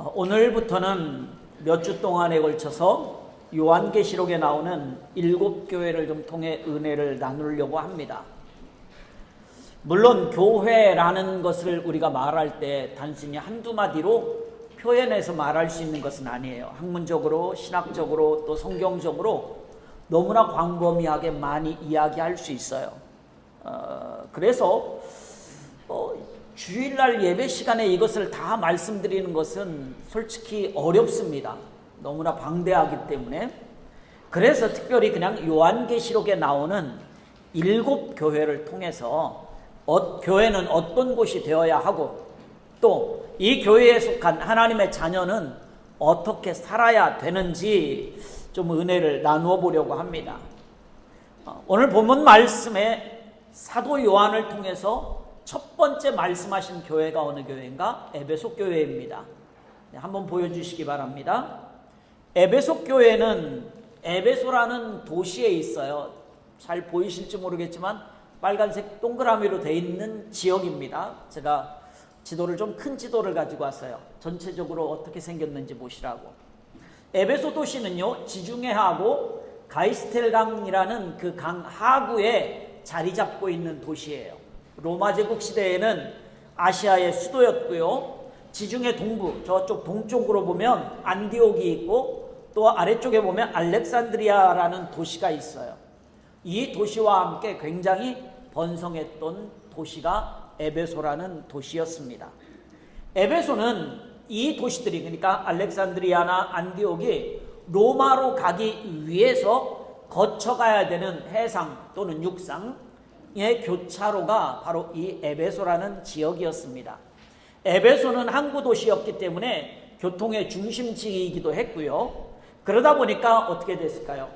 오늘부터는 몇 주 동안에 걸쳐서 요한계시록에 나오는 7교회를 좀 통해 은혜를 나누려고 합니다. 물론 교회라는 것을 우리가 말할 때 단순히 한두 마디로 표현해서 말할 수 있는 것은 아니에요. 학문적으로, 신학적으로, 또 성경적으로 너무나 광범위하게 많이 이야기할 수 있어요. 그래서 주일날 예배 시간에 이것을 다 말씀드리는 것은 솔직히 어렵습니다. 너무나 방대하기 때문에. 그래서 특별히 그냥 요한계시록에 나오는 7교회를 통해서 교회는 어떤 곳이 되어야 하고 또 이 교회에 속한 하나님의 자녀는 어떻게 살아야 되는지 좀 은혜를 나누어 보려고 합니다. 오늘 본문 말씀에 사도 요한을 통해서 첫 번째 말씀하신 교회가 어느 교회인가? 에베소 교회입니다. 한번 보여주시기 바랍니다. 에베소 교회는 에베소라는 도시에 있어요. 잘 보이실지 모르겠지만 빨간색 동그라미로 되어 있는 지역입니다. 제가 지도를 좀 큰 지도를 가지고 왔어요. 전체적으로 어떻게 생겼는지 보시라고. 에베소 도시는요, 지중해하고 가이스텔강이라는 그 강 하구에 자리 잡고 있는 도시예요. 로마 제국 시대에는 아시아의 수도였고요. 지중해 동부, 저쪽 동쪽으로 보면 안디옥이 있고 또 아래쪽에 보면 알렉산드리아라는 도시가 있어요. 이 도시와 함께 굉장히 번성했던 도시가 에베소라는 도시였습니다. 에베소는 이 도시들이, 그러니까 알렉산드리아나 안디옥이 로마로 가기 위해서 거쳐가야 되는 해상 또는 육상의 교차로가 바로 이 에베소라는 지역이었습니다. 에베소는 항구 도시였기 때문에 교통의 중심지이기도 했고요. 그러다 보니까 어떻게 됐을까요?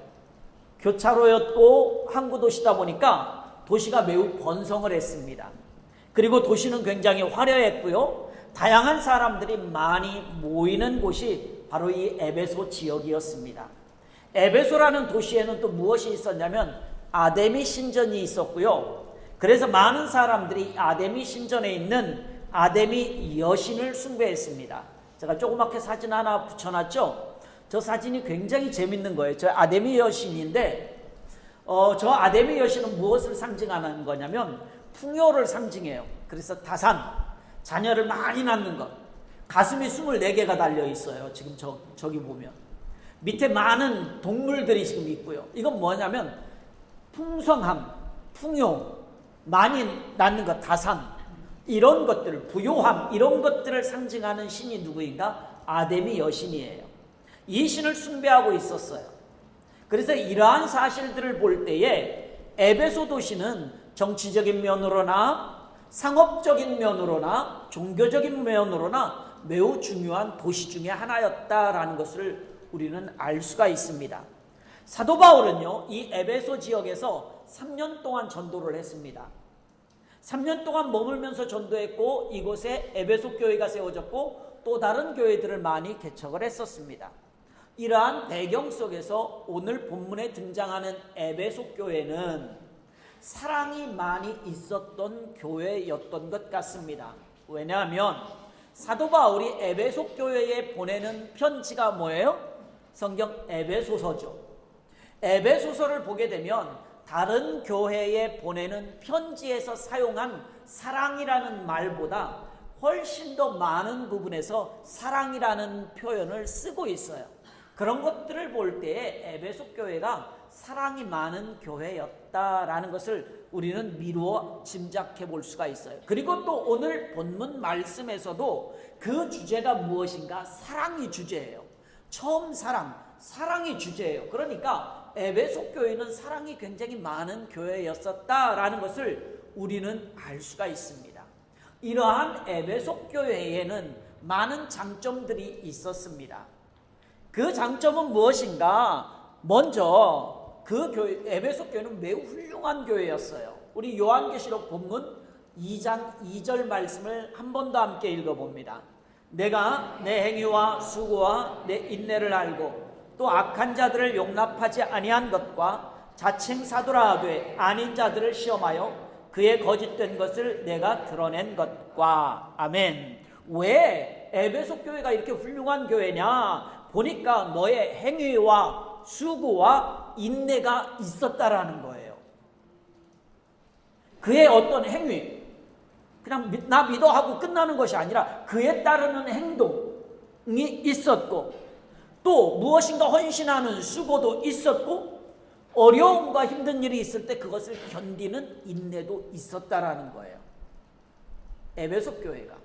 교차로였고 항구 도시다 보니까 도시가 매우 번성을 했습니다. 그리고 도시는 굉장히 화려했고요. 다양한 사람들이 많이 모이는 곳이 바로 이 에베소 지역이었습니다. 에베소라는 도시에는 또 무엇이 있었냐면 아데미 신전이 있었고요. 그래서 많은 사람들이 아데미 신전에 있는 아데미 여신을 숭배했습니다. 제가 조그맣게 사진 하나 붙여놨죠. 저 사진이 굉장히 재밌는 거예요. 저 아데미 여신인데 저 아데미 여신은 무엇을 상징하는 거냐면 풍요를 상징해요. 그래서 다산, 자녀를 많이 낳는 것. 가슴이 24개가 달려 있어요. 지금 저기 보면. 밑에 많은 동물들이 지금 있고요. 이건 뭐냐면 풍성함, 풍요, 많이 낳는 것, 다산, 이런 것들을, 부요함, 이런 것들을 상징하는 신이 누구인가? 아데미 여신이에요. 이 신을 숭배하고 있었어요. 그래서 이러한 사실들을 볼 때에 에베소 도시는 정치적인 면으로나 상업적인 면으로나 종교적인 면으로나 매우 중요한 도시 중에 하나였다라는 것을 우리는 알 수가 있습니다. 사도 바울은요, 이 에베소 지역에서 3년 동안 전도를 했습니다. 3년 동안 머물면서 전도했고 이곳에 에베소 교회가 세워졌고 또 다른 교회들을 많이 개척을 했었습니다. 이러한 배경 속에서 오늘 본문에 등장하는 에베소 교회는 사랑이 많이 있었던 교회였던 것 같습니다. 왜냐하면 사도 바울이 에베소 교회에 보내는 편지가 뭐예요? 성경 에베소서죠. 에베소서를 보게 되면 다른 교회에 보내는 편지에서 사용한 사랑이라는 말보다 훨씬 더 많은 부분에서 사랑이라는 표현을 쓰고 있어요. 그런 것들을 볼 때에 에베소 교회가 사랑이 많은 교회였다라는 것을 우리는 미루어 짐작해 볼 수가 있어요. 그리고 또 오늘 본문 말씀에서도 그 주제가 무엇인가? 사랑이 주제예요. 처음 사랑이 주제예요. 그러니까 에베소 교회는 사랑이 굉장히 많은 교회였었다라는 것을 우리는 알 수가 있습니다. 이러한 에베소 교회에는 많은 장점들이 있었습니다. 그 장점은 무엇인가? 먼저 그 에베소 교회는 매우 훌륭한 교회였어요. 우리 요한계시록 본문 2장 2절 말씀을 한 번 더 함께 읽어봅니다. 내가 내 행위와 수고와 내 인내를 알고 또 악한 자들을 용납하지 아니한 것과 자칭 사도라 하되 아닌 자들을 시험하여 그의 거짓된 것을 내가 드러낸 것과. 아멘. 왜 에베소 교회가 이렇게 훌륭한 교회냐? 보니까 너의 행위와 수고와 인내가 있었다라는 거예요. 그의 어떤 행위, 그냥 나 믿어 하고 끝나는 것이 아니라 그에 따르는 행동이 있었고, 또 무엇인가 헌신하는 수고도 있었고, 어려움과 힘든 일이 있을 때 그것을 견디는 인내도 있었다라는 거예요. 에베소 교회가.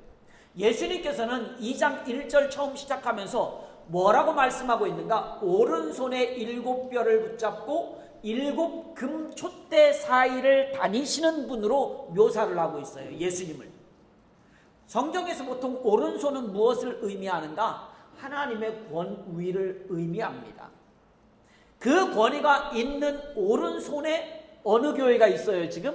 예수님께서는 2장 1절 처음 시작하면서 뭐라고 말씀하고 있는가? 오른손에 7뼈를 붙잡고 7 금촛대 사이를 다니시는 분으로 묘사를 하고 있어요. 예수님을. 성경에서 보통 오른손은 무엇을 의미하는가? 하나님의 권위를 의미합니다. 그 권위가 있는 오른손에 어느 교회가 있어요? 지금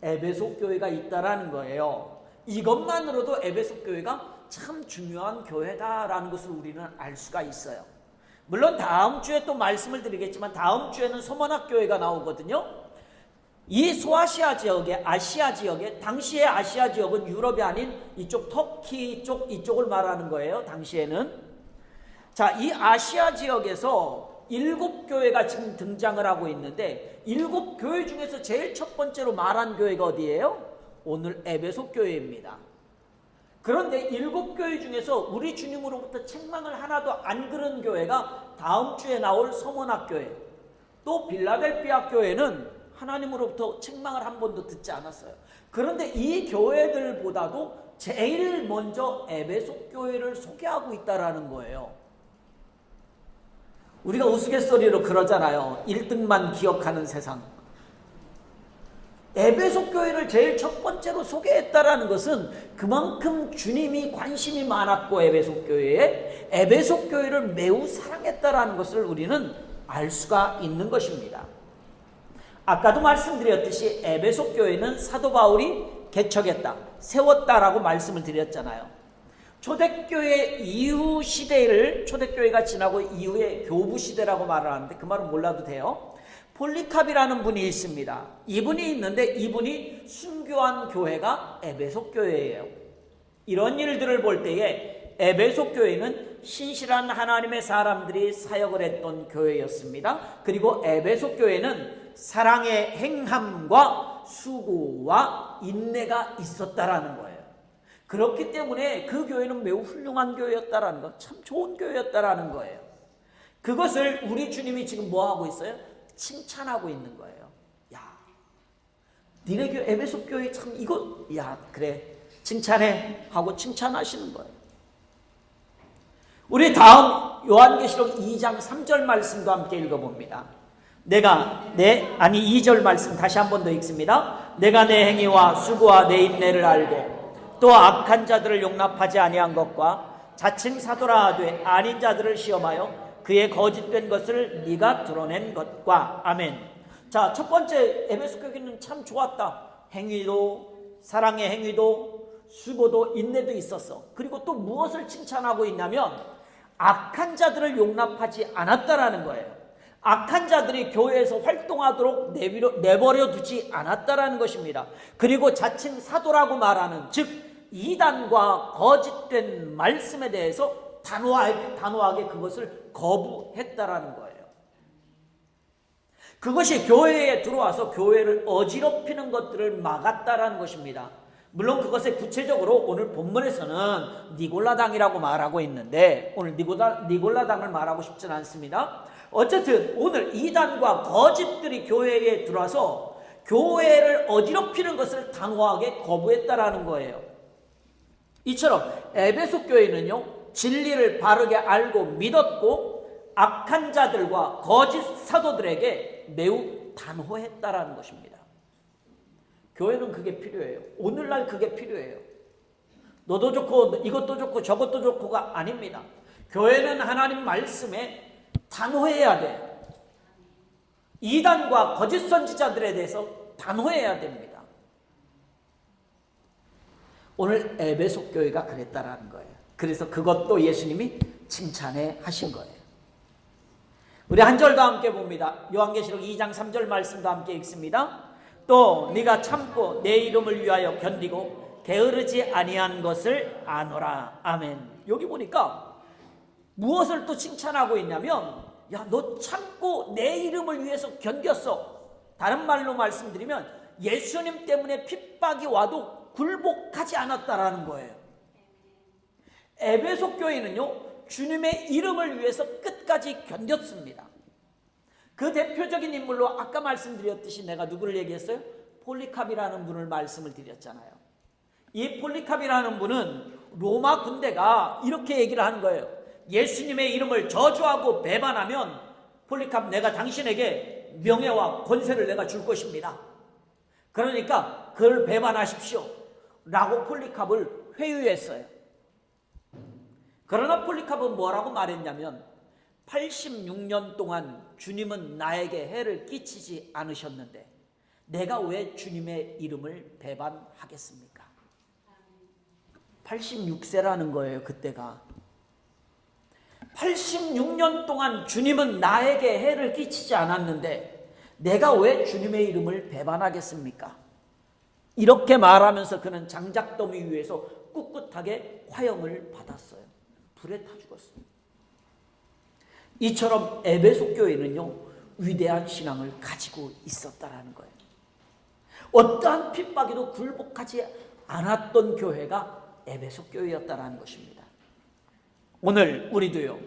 에베소 교회가 있다라는 거예요. 이것만으로도 에베소 교회가 참 중요한 교회다라는 것을 우리는 알 수가 있어요. 물론 다음 주에 또 말씀을 드리겠지만 다음 주에는 소문학 교회가 나오거든요. 이 소아시아 지역에, 아시아 지역에, 당시의 아시아 지역은 유럽이 아닌 이쪽 터키 쪽, 이쪽을 말하는 거예요. 당시에는. 자, 이 아시아 지역에서 7교회가 지금 등장을 하고 있는데 7교회 중에서 제일 첫 번째로 말한 교회가 어디예요? 오늘 에베소 교회입니다. 그런데 7교회 중에서 우리 주님으로부터 책망을 하나도 안 들은 교회가 다음 주에 나올 서문학 교회, 또 빌라델피아 교회는 하나님으로부터 책망을 한 번도 듣지 않았어요. 그런데 이 교회들보다도 제일 먼저 에베소 교회를 소개하고 있다라는 거예요. 우리가 우스갯소리로 그러잖아요. 1등만 기억하는 세상. 에베소 교회를 제일 첫 번째로 소개했다라는 것은 그만큼 주님이 관심이 많았고 에베소 교회에 에베소 교회를 매우 사랑했다라는 것을 우리는 알 수가 있는 것입니다. 아까도 말씀드렸듯이 에베소 교회는 사도 바울이 개척했다, 세웠다라고 말씀을 드렸잖아요. 초대교회 이후 시대를, 초대교회가 지나고 이후에 교부 시대라고 말을 하는데 그 말은 몰라도 돼요. 폴리캅이라는 분이 있습니다. 이분이 있는데 이분이 순교한 교회가 에베소 교회예요. 이런 일들을 볼 때에 에베소 교회는 신실한 하나님의 사람들이 사역을 했던 교회였습니다. 그리고 에베소 교회는 사랑의 행함과 수고와 인내가 있었다라는 거예요. 그렇기 때문에 그 교회는 매우 훌륭한 교회였다라는 거, 참 좋은 교회였다라는 거예요. 그것을 우리 주님이 지금 뭐 하고 있어요? 칭찬하고 있는 거예요. 야, 니네 교회 에베소 교회 참 이거, 야 그래 칭찬해 하고 칭찬하시는 거예요. 우리 다음 요한계시록 2장 3절 말씀도 함께 읽어봅니다. 2절 말씀 다시 한 번 더 읽습니다. 내가 내 행위와 수고와 내 인내를 알고 또 악한 자들을 용납하지 아니한 것과 자칭 사도라 하되 아닌 자들을 시험하여 그의 거짓된 것을 네가 드러낸 것과. 아멘. 자, 첫 번째 에베소 교회는 참 좋았다. 행위도, 사랑의 행위도, 수고도, 인내도 있었어. 그리고 또 무엇을 칭찬하고 있냐면 악한 자들을 용납하지 않았다라는 거예요. 악한 자들이 교회에서 활동하도록 내버려 두지 않았다라는 것입니다. 그리고 자칭 사도라고 말하는, 즉 이단과 거짓된 말씀에 대해서 단호하게 그것을 거부했다라는 거예요. 그것이 교회에 들어와서 교회를 어지럽히는 것들을 막았다라는 것입니다. 물론 그것에 구체적으로 오늘 본문에서는 니골라당이라고 말하고 있는데 오늘 니골라당을 말하고 싶지는 않습니다. 어쨌든 오늘 이단과 거짓들이 교회에 들어와서 교회를 어지럽히는 것을 단호하게 거부했다라는 거예요. 이처럼 에베소 교회는요, 진리를 바르게 알고 믿었고 악한 자들과 거짓 사도들에게 매우 단호했다라는 것입니다. 교회는 그게 필요해요. 오늘날 그게 필요해요. 너도 좋고 이것도 좋고 저것도 좋고가 아닙니다. 교회는 하나님 말씀에 단호해야 돼요. 이단과 거짓 선지자들에 대해서 단호해야 됩니다. 오늘 에베소 교회가 그랬다라는 거예요. 그래서 그것도 예수님이 칭찬해 하신 거예요. 우리 한 절 더 함께 봅니다. 요한계시록 2장 3절 말씀도 함께 읽습니다. 또 네가 참고 내 이름을 위하여 견디고 게으르지 아니한 것을 아노라. 아멘. 여기 보니까 무엇을 또 칭찬하고 있냐면, 야, 너 참고 내 이름을 위해서 견뎠어. 다른 말로 말씀드리면 예수님 때문에 핍박이 와도 굴복하지 않았다라는 거예요. 에베소 교회는요, 주님의 이름을 위해서 끝까지 견뎠습니다. 그 대표적인 인물로 아까 말씀드렸듯이 내가 누구를 얘기했어요? 폴리캅이라는 분을 말씀을 드렸잖아요. 이 폴리캅이라는 분은 로마 군대가 이렇게 얘기를 하는 거예요. 예수님의 이름을 저주하고 배반하면 폴리캅, 내가 당신에게 명예와 권세를 내가 줄 것입니다. 그러니까 그를 배반하십시오 라고 폴리캅을 회유했어요. 그러나 폴리캅은 뭐라고 말했냐면, 86년 동안 주님은 나에게 해를 끼치지 않으셨는데 내가 왜 주님의 이름을 배반하겠습니까? 86세라는 거예요. 그때가 86년 동안 주님은 나에게 해를 끼치지 않았는데 내가 왜 주님의 이름을 배반하겠습니까? 이렇게 말하면서 그는 장작더미 위에서 꿋꿋하게 화형을 받았어요. 불에 타 죽었어요. 이처럼 에베소 교회는요, 위대한 신앙을 가지고 있었다라는 거예요. 어떠한 핍박에도 굴복하지 않았던 교회가 에베소 교회였다라는 것입니다. 오늘 우리도요,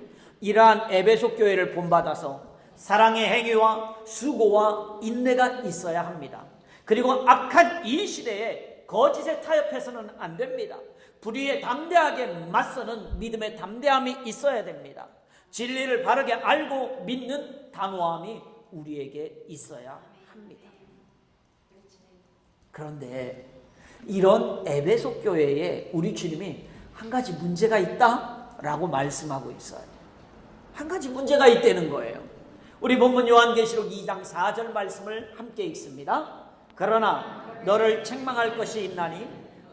이러한 에베소 교회를 본받아서 사랑의 행위와 수고와 인내가 있어야 합니다. 그리고 악한 이 시대에 거짓에 타협해서는 안 됩니다. 불의에 담대하게 맞서는 믿음의 담대함이 있어야 됩니다. 진리를 바르게 알고 믿는 단호함이 우리에게 있어야 합니다. 그런데 이런 에베소 교회에 우리 주님이 한 가지 문제가 있다라고 말씀하고 있어요. 한 가지 문제가 있다는 거예요. 우리 본문 요한계시록 2장 4절 말씀을 함께 읽습니다. 그러나 너를 책망할 것이 있나니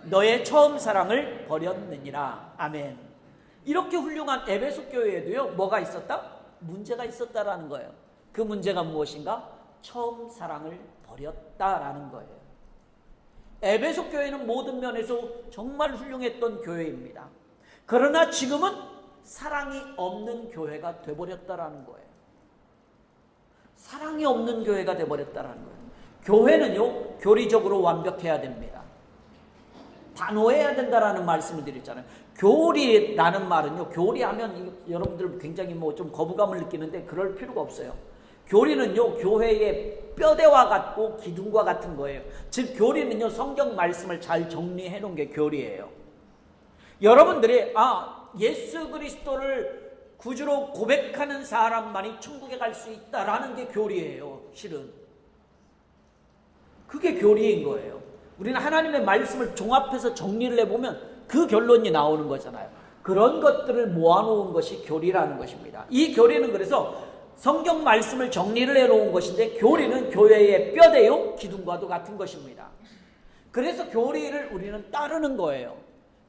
너의 처음 사랑을 버렸느니라. 아멘. 이렇게 훌륭한 에베소 교회에도요, 뭐가 있었다? 문제가 있었다라는 거예요. 그 문제가 무엇인가? 처음 사랑을 버렸다라는 거예요. 에베소 교회는 모든 면에서 정말 훌륭했던 교회입니다. 그러나 지금은 사랑이 없는 교회가 되어버렸다라는 거예요. 사랑이 없는 교회가 되어버렸다라는 거예요. 교회는요, 교리적으로 완벽해야 됩니다. 단호해야 된다라는 말씀을 드렸잖아요. 교리라는 말은요, 교리하면 여러분들 굉장히 좀 거부감을 느끼는데 그럴 필요가 없어요. 교리는요, 교회의 뼈대와 같고 기둥과 같은 거예요. 즉 교리는요, 성경 말씀을 잘 정리해 놓은 게 교리예요. 여러분들이 예수 그리스도를 구주로 고백하는 사람만이 천국에 갈 수 있다라는 게 교리예요. 실은 그게 교리인 거예요. 우리는 하나님의 말씀을 종합해서 정리를 해보면 그 결론이 나오는 거잖아요. 그런 것들을 모아놓은 것이 교리라는 것입니다. 이 교리는 그래서 성경 말씀을 정리를 해놓은 것인데, 교리는 교회의 뼈대요 기둥과도 같은 것입니다. 그래서 교리를 우리는 따르는 거예요.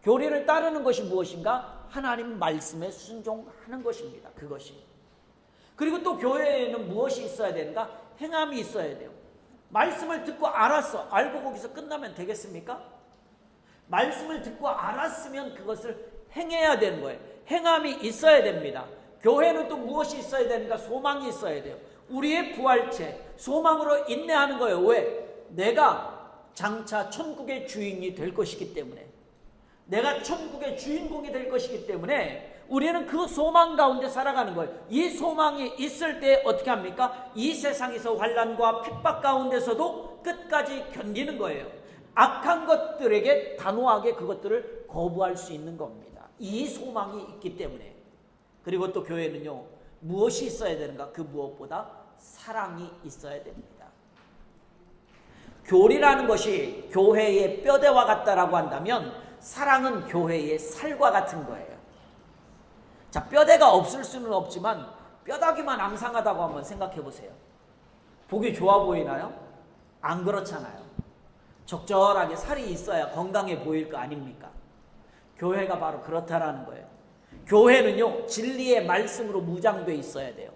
교리를 따르는 것이 무엇인가? 하나님 말씀에 순종하는 것입니다. 그것이. 그리고 또 교회에는 무엇이 있어야 되는가? 행함이 있어야 돼요. 말씀을 듣고 알았어. 알고 거기서 끝나면 되겠습니까? 말씀을 듣고 알았으면 그것을 행해야 되는 거예요. 행함이 있어야 됩니다. 교회는 또 무엇이 있어야 되는가? 소망이 있어야 돼요. 우리의 부활체, 소망으로 인내하는 거예요. 왜? 내가 장차 천국의 주인이 될 것이기 때문에, 내가 천국의 주인공이 될 것이기 때문에 우리는 그 소망 가운데 살아가는 거예요. 이 소망이 있을 때 어떻게 합니까? 이 세상에서 환난과 핍박 가운데서도 끝까지 견디는 거예요. 악한 것들에게 단호하게 그것들을 거부할 수 있는 겁니다. 이 소망이 있기 때문에. 그리고 또 교회는요, 무엇이 있어야 되는가? 그 무엇보다 사랑이 있어야 됩니다. 교리라는 것이 교회의 뼈대와 같다라고 한다면, 사랑은 교회의 살과 같은 거예요. 자, 뼈대가 없을 수는 없지만 뼈다귀만 앙상하다고 한번 생각해 보세요. 보기 좋아 보이나요? 안 그렇잖아요. 적절하게 살이 있어야 건강해 보일 거 아닙니까? 교회가 바로 그렇다라는 거예요. 교회는요, 진리의 말씀으로 무장되어 있어야 돼요.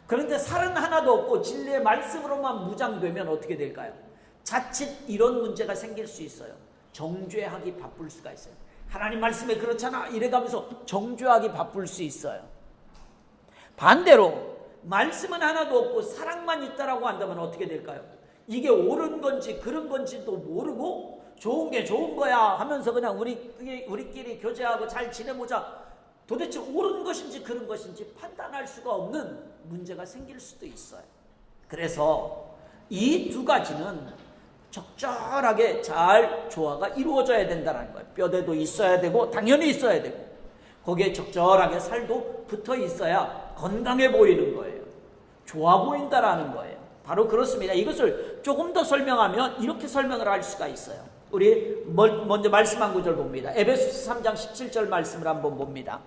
그런데 살은 하나도 없고 진리의 말씀으로만 무장되면 어떻게 될까요? 자칫 이런 문제가 생길 수 있어요. 정죄하기 바쁠 수가 있어요. 하나님 말씀에 그렇잖아 이래가면서 정죄하기 바쁠 수 있어요. 반대로 말씀은 하나도 없고 사랑만 있다라고 한다면 어떻게 될까요? 이게 옳은 건지 그런 건지도 모르고 좋은 게 좋은 거야 하면서 그냥 우리끼리 교제하고 잘 지내보자. 도대체 옳은 것인지 그런 것인지 판단할 수가 없는 문제가 생길 수도 있어요. 그래서 이 두 가지는 적절하게 잘 조화가 이루어져야 된다는 거예요. 뼈대도 있어야 되고 당연히 있어야 되고 거기에 적절하게 살도 붙어 있어야 건강해 보이는 거예요. 좋아 보인다라는 거예요. 바로 그렇습니다. 이것을 조금 더 설명하면 이렇게 설명을 할 수가 있어요. 우리 먼저 말씀 한 구절 봅니다. 에베소서 3장 17절 말씀을 한번 봅니다.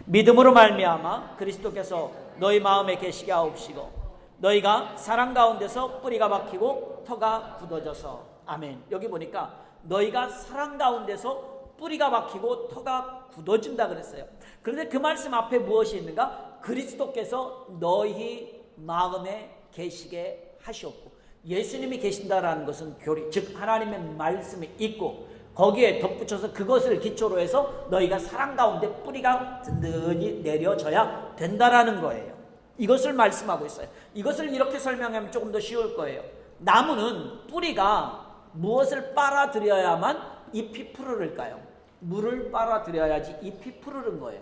믿음으로 말미암아 그리스도께서 너희 마음에 계시게 하옵시고 너희가 사랑 가운데서 뿌리가 박히고 터가 굳어져서. 아멘. 여기 보니까 너희가 사랑 가운데서 뿌리가 박히고 터가 굳어진다 그랬어요. 그런데 그 말씀 앞에 무엇이 있는가? 그리스도께서 너희 마음에 계시게 하시옵고. 예수님이 계신다라는 것은 교리, 즉 하나님의 말씀이 있고 거기에 덧붙여서 그것을 기초로 해서 너희가 사랑 가운데 뿌리가 든든히 내려져야 된다라는 거예요. 이것을 말씀하고 있어요. 이것을 이렇게 설명하면 조금 더 쉬울 거예요. 나무는 뿌리가 무엇을 빨아들여야만 잎이 푸르를까요? 물을 빨아들여야지 잎이 푸르른 거예요.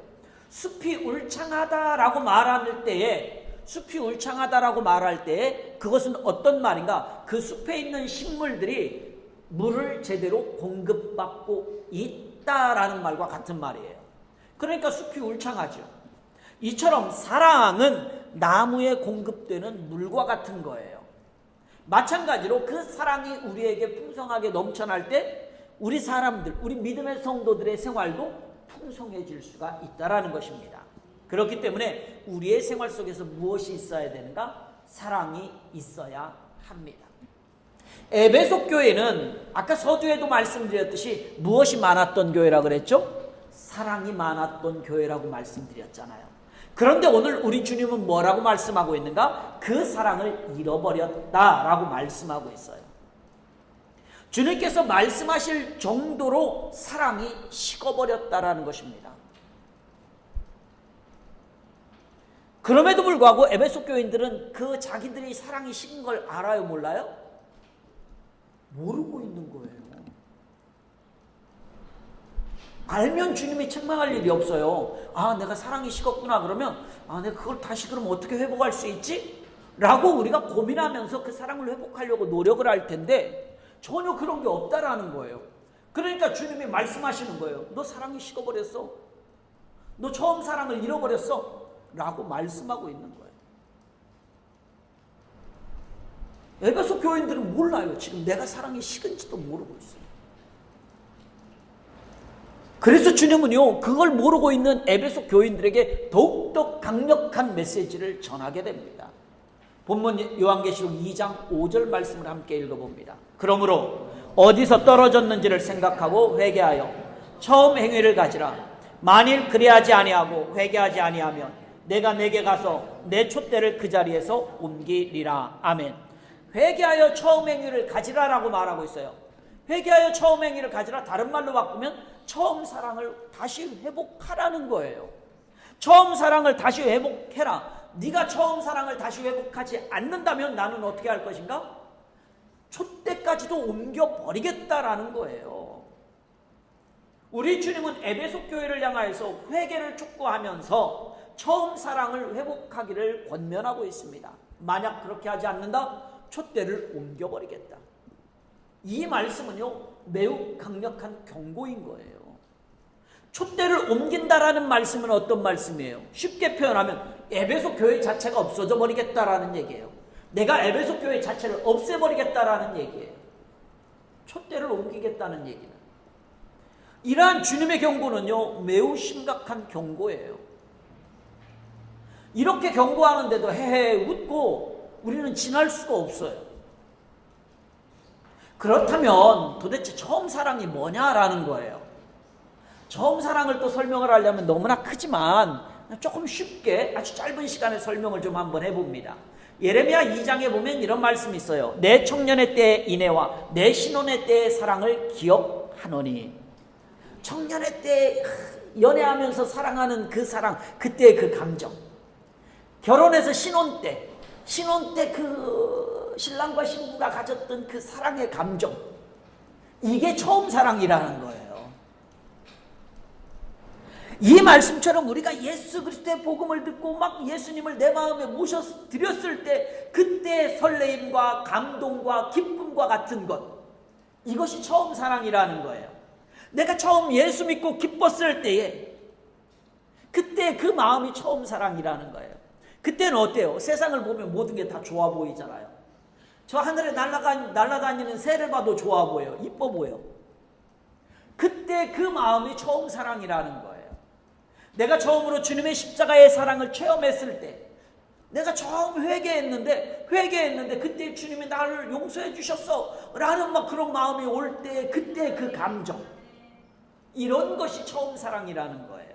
숲이 울창하다라고 말할 때에 그것은 어떤 말인가? 그 숲에 있는 식물들이 물을 제대로 공급받고 있다라는 말과 같은 말이에요. 그러니까 숲이 울창하죠. 이처럼 사랑은 나무에 공급되는 물과 같은 거예요. 마찬가지로 그 사랑이 우리에게 풍성하게 넘쳐날 때 우리 사람들, 우리 믿음의 성도들의 생활도 풍성해질 수가 있다라는 것입니다. 그렇기 때문에 우리의 생활 속에서 무엇이 있어야 되는가? 사랑이 있어야 합니다. 에베소 교회는 아까 서두에도 말씀드렸듯이 무엇이 많았던 교회라고 그랬죠? 사랑이 많았던 교회라고 말씀드렸잖아요. 그런데 오늘 우리 주님은 뭐라고 말씀하고 있는가? 그 사랑을 잃어버렸다라고 말씀하고 있어요. 주님께서 말씀하실 정도로 사랑이 식어버렸다라는 것입니다. 그럼에도 불구하고 에베소 교인들은 그 자기들이 사랑이 식은 걸 알아요, 몰라요? 모르고 있는 거예요. 알면 주님이 책망할 일이 없어요. 아, 내가 사랑이 식었구나. 그러면 내가 그걸 다시 그럼 어떻게 회복할 수 있지? 라고 우리가 고민하면서 그 사랑을 회복하려고 노력을 할 텐데 전혀 그런 게 없다라는 거예요. 그러니까 주님이 말씀하시는 거예요. 너 사랑이 식어버렸어. 너 처음 사랑을 잃어버렸어. 라고 말씀하고 있는 거예요. 에베소 교인들은 몰라요. 지금 내가 사랑이 식은지도 모르고 있어요. 그래서 주님은요, 그걸 모르고 있는 에베소 교인들에게 더욱더 강력한 메시지를 전하게 됩니다. 본문 요한계시록 2장 5절 말씀을 함께 읽어봅니다. 그러므로 어디서 떨어졌는지를 생각하고 회개하여 처음 행위를 가지라. 만일 그리하지 아니하고 회개하지 아니하면 내가 내게 가서 내 촛대를 그 자리에서 옮기리라. 아멘. 회개하여 처음 행위를 가지라라고 말하고 있어요. 회개하여 처음 행위를 가지라. 다른 말로 바꾸면 처음 사랑을 다시 회복하라는 거예요. 처음 사랑을 다시 회복해라. 네가 처음 사랑을 다시 회복하지 않는다면 나는 어떻게 할 것인가? 촛대까지도 옮겨버리겠다라는 거예요. 우리 주님은 에베소 교회를 향하여서 회개를 촉구하면서 처음 사랑을 회복하기를 권면하고 있습니다. 만약 그렇게 하지 않는다? 촛대를 옮겨버리겠다. 이 말씀은요, 매우 강력한 경고인 거예요. 촛대를 옮긴다라는 말씀은 어떤 말씀이에요? 쉽게 표현하면 에베소 교회 자체가 없어져 버리겠다라는 얘기예요. 내가 에베소 교회 자체를 없애버리겠다라는 얘기예요. 촛대를 옮기겠다는 얘기는. 이러한 주님의 경고는요, 매우 심각한 경고예요. 이렇게 경고하는데도 헤헤 웃고 우리는 지날 수가 없어요. 그렇다면 도대체 처음 사랑이 뭐냐라는 거예요. 처음 사랑을 또 설명을 하려면 너무나 크지만 조금 쉽게 아주 짧은 시간에 설명을 좀 한번 해봅니다. 예레미야 2장에 보면 이런 말씀이 있어요. 내 청년의 때의 인애와 내 신혼의 때의 사랑을 기억하라. 하노니. 청년의 때 연애하면서 사랑하는 그 사랑, 그때의 그 감정, 결혼해서 신혼 때 그 신랑과 신부가 가졌던 그 사랑의 감정, 이게 처음 사랑이라는 거예요. 이 말씀처럼 우리가 예수 그리스도의 복음을 듣고 막 예수님을 내 마음에 모셔드렸을 때 그때의 설레임과 감동과 기쁨과 같은 것, 이것이 처음 사랑이라는 거예요. 내가 처음 예수 믿고 기뻤을 때에 그때 그 마음이 처음 사랑이라는 거예요. 그때는 어때요? 세상을 보면 모든 게 다 좋아 보이잖아요. 저 하늘에 날아다니는 새를 봐도 좋아 보여요. 이뻐 보여. 그때 그 마음이 처음 사랑이라는 거예요. 내가 처음으로 주님의 십자가의 사랑을 체험했을 때, 내가 처음 회개했는데 그때 주님이 나를 용서해 주셨어 라는 막 그런 마음이 올 때, 그때 그 감정, 이런 것이 처음 사랑이라는 거예요.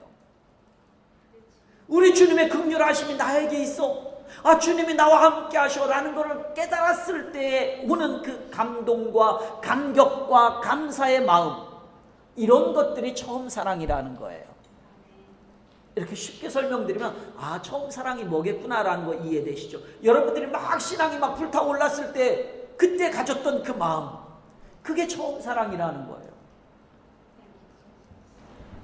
우리 주님의 긍휼하심이 나에게 있어, 주님이 나와 함께 하셔 라는 것을 깨달았을 때 오는 그 감동과 감격과 감사의 마음, 이런 것들이 처음 사랑이라는 거예요. 이렇게 쉽게 설명드리면 처음 사랑이 뭐겠구나라는 거 이해되시죠? 여러분들이 막 신앙이 막 불타올랐을 때 그때 가졌던 그 마음, 그게 처음 사랑이라는 거예요.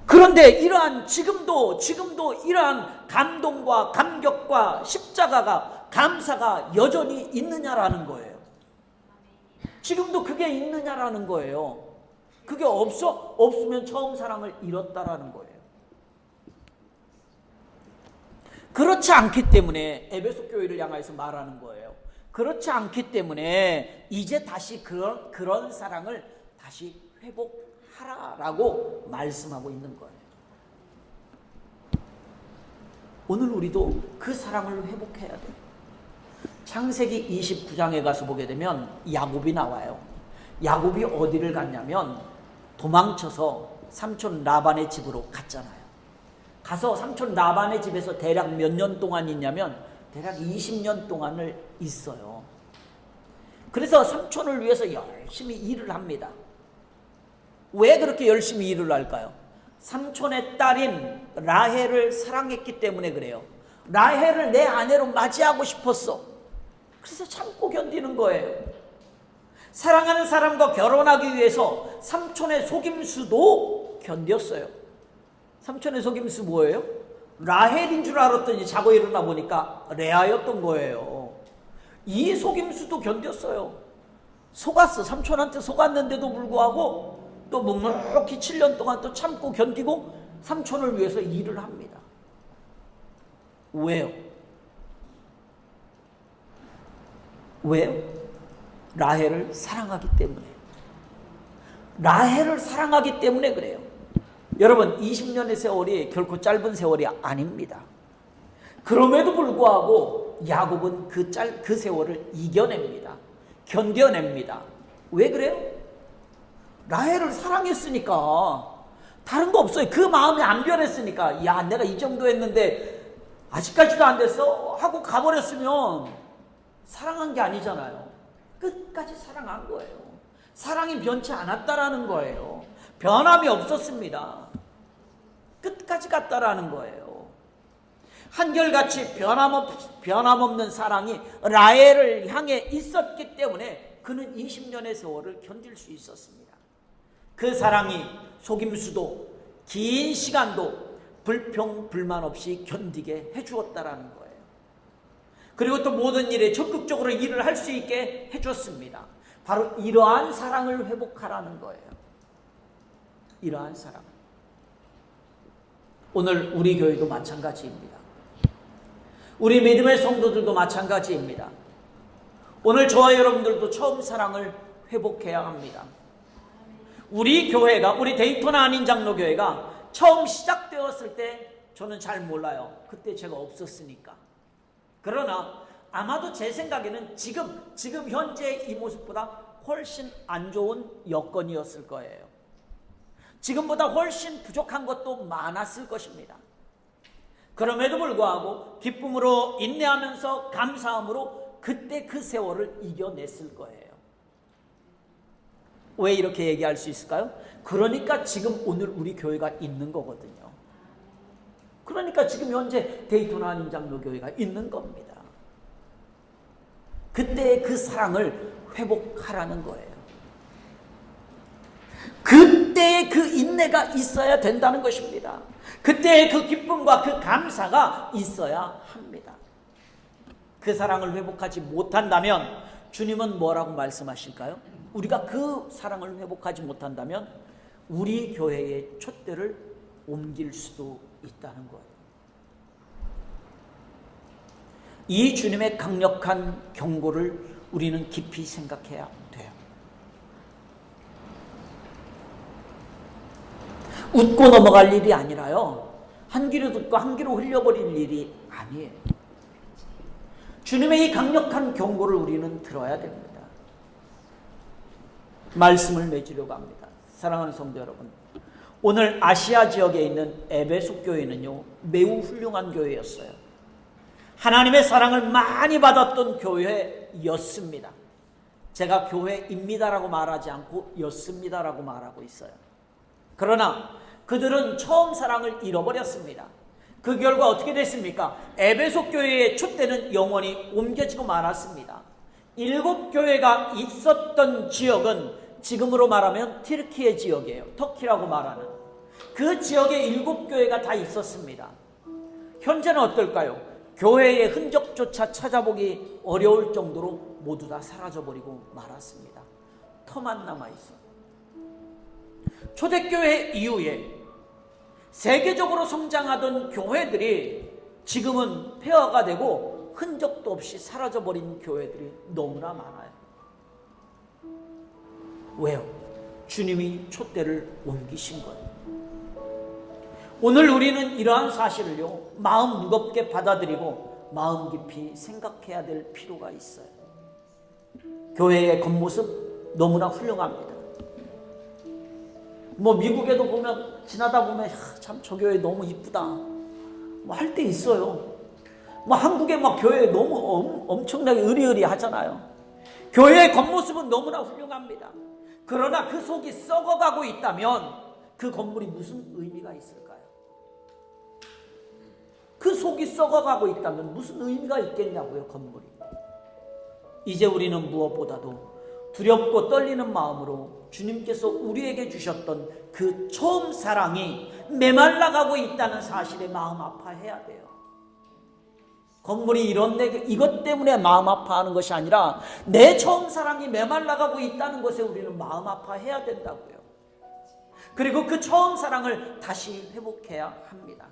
그런데 지금도 이러한 감동과 감격과 십자가가, 감사가 여전히 있느냐라는 거예요. 지금도 그게 있느냐라는 거예요. 그게 없으면 처음 사랑을 잃었다라는 거예요. 그렇지 않기 때문에 에베소 교회를 향해서 말하는 거예요. 그렇지 않기 때문에 이제 다시 그런 사랑을 다시 회복하라라고 말씀하고 있는 거예요. 오늘 우리도 그 사랑을 회복해야 돼요. 창세기 29장에 가서 보게 되면 야곱이 나와요. 야곱이 어디를 갔냐면 도망쳐서 삼촌 라반의 집으로 갔잖아요. 가서 삼촌 라반의 집에서 대략 몇 년 동안 있냐면 대략 20년 동안을 있어요. 그래서 삼촌을 위해서 열심히 일을 합니다. 왜 그렇게 열심히 일을 할까요? 삼촌의 딸인 라헬을 사랑했기 때문에 그래요. 라헬을 내 아내로 맞이하고 싶었어. 그래서 참고 견디는 거예요. 사랑하는 사람과 결혼하기 위해서 삼촌의 속임수도 견뎠어요. 삼촌의 속임수 뭐예요? 라헬인 줄 알았더니 자고 일어나 보니까 레아였던 거예요. 이 속임수도 견뎠어요. 속았어. 삼촌한테 속았는데도 불구하고 또 묵묵히 7년 동안 또 참고 견디고 삼촌을 위해서 일을 합니다. 왜요? 왜요? 라헬을 사랑하기 때문에. 라헬을 사랑하기 때문에 그래요. 여러분, 20년의 세월이 결코 짧은 세월이 아닙니다. 그럼에도 불구하고 야곱은 그 세월을 이겨냅니다. 견뎌냅니다. 왜 그래요? 라헬을 사랑했으니까. 다른 거 없어요. 그 마음이 안 변했으니까. 야, 내가 이 정도 했는데 아직까지도 안 됐어? 하고 가버렸으면 사랑한 게 아니잖아요. 끝까지 사랑한 거예요. 사랑이 변치 않았다라는 거예요. 변함이 없었습니다. 끝까지 갔다라는 거예요. 한결같이 변함없는 사랑이 라헬을 향해 있었기 때문에 그는 20년의 세월을 견딜 수 있었습니다. 그 사랑이 속임수도 긴 시간도 불평 불만 없이 견디게 해주었다라는 거예요. 그리고 또 모든 일에 적극적으로 일을 할 수 있게 해줬습니다. 바로 이러한 사랑을 회복하라는 거예요. 이러한 사랑. 오늘 우리 교회도 마찬가지입니다. 우리 믿음의 성도들도 마찬가지입니다. 오늘 저와 여러분들도 처음 사랑을 회복해야 합니다. 우리 교회가, 우리 데이토나 아닌 장로교회가 처음 시작되었을 때 저는 잘 몰라요. 그때 제가 없었으니까. 그러나 아마도 제 생각에는 지금 현재 이 모습보다 훨씬 안 좋은 여건이었을 거예요. 지금보다 훨씬 부족한 것도 많았을 것입니다. 그럼에도 불구하고 기쁨으로 인내하면서 감사함으로 그때 그 세월을 이겨냈을 거예요. 왜 이렇게 얘기할 수 있을까요? 그러니까 지금 오늘 우리 교회가 있는 거거든요. 그러니까 지금 현재 데이토나 한인장로교회가 있는 겁니다. 그때의 그 사랑을 회복하라는 거예요. 그때의 그 인내가 있어야 된다는 것입니다. 그때의 그 기쁨과 그 감사가 있어야 합니다. 그 사랑을 회복하지 못한다면 주님은 뭐라고 말씀하실까요? 우리가 그 사랑을 회복하지 못한다면 우리 교회의 촛대를 옮길 수도 있다는 거예요. 이 주님의 강력한 경고를 우리는 깊이 생각해야 돼요. 웃고 넘어갈 일이 아니라요, 한 귀로 듣고 한 귀로 흘려버릴 일이 아니에요. 주님의 이 강력한 경고를 우리는 들어야 됩니다. 말씀을 맺으려고 합니다. 사랑하는 성도 여러분, 오늘 아시아 지역에 있는 에베소 교회는요, 매우 훌륭한 교회였어요. 하나님의 사랑을 많이 받았던 교회였습니다. 제가 교회입니다라고 말하지 않고 였습니다라고 말하고 있어요. 그러나 그들은 처음 사랑을 잃어버렸습니다. 그 결과 어떻게 됐습니까? 에베소 교회의 촛대는 영원히 옮겨지고 말았습니다. 7교회가 있었던 지역은 지금으로 말하면 튀르키예 지역이에요. 터키라고 말하는 그 지역에 7교회가 다 있었습니다. 현재는 어떨까요? 교회의 흔적조차 찾아보기 어려울 정도로 모두 다 사라져버리고 말았습니다. 터만 남아있어. 초대교회 이후에 세계적으로 성장하던 교회들이 지금은 폐허가 되고 흔적도 없이 사라져버린 교회들이 너무나 많아요. 왜요? 주님이 촛대를 옮기신 거예요. 오늘 우리는 이러한 사실을요, 마음 무겁게 받아들이고 마음 깊이 생각해야 될 필요가 있어요. 교회의 겉모습 너무나 훌륭합니다. 뭐 미국에도 보면 지나다 보면 참 저 교회 너무 이쁘다 뭐 할 때 있어요. 뭐 한국에 막 교회 너무 엄청나게 의리의리 하잖아요. 교회의 겉모습은 너무나 훌륭합니다. 그러나 그 속이 썩어가고 있다면 그 건물이 무슨 의미가 있을까요? 그 속이 썩어가고 있다면 무슨 의미가 있겠냐고요, 건물이. 이제 우리는 무엇보다도 두렵고 떨리는 마음으로 주님께서 우리에게 주셨던 그 처음 사랑이 메말라가고 있다는 사실에 마음 아파해야 돼요. 건물이 이것 때문에 마음 아파하는 것이 아니라 내 처음 사랑이 메말라가고 있다는 것에 우리는 마음 아파해야 된다고요. 그리고 그 처음 사랑을 다시 회복해야 합니다.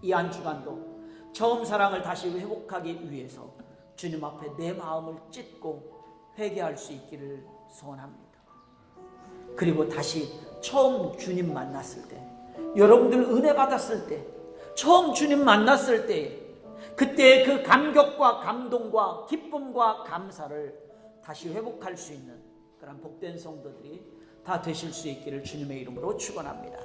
이 한 주간도 처음 사랑을 다시 회복하기 위해서 주님 앞에 내 마음을 찢고 회개할 수 있기를 소원합니다. 그리고 다시 처음 주님 만났을 때, 여러분들 은혜 받았을 때, 처음 주님 만났을 때 그때의 그 감격과 감동과 기쁨과 감사를 다시 회복할 수 있는 그런 복된 성도들이 다 되실 수 있기를 주님의 이름으로 축원합니다.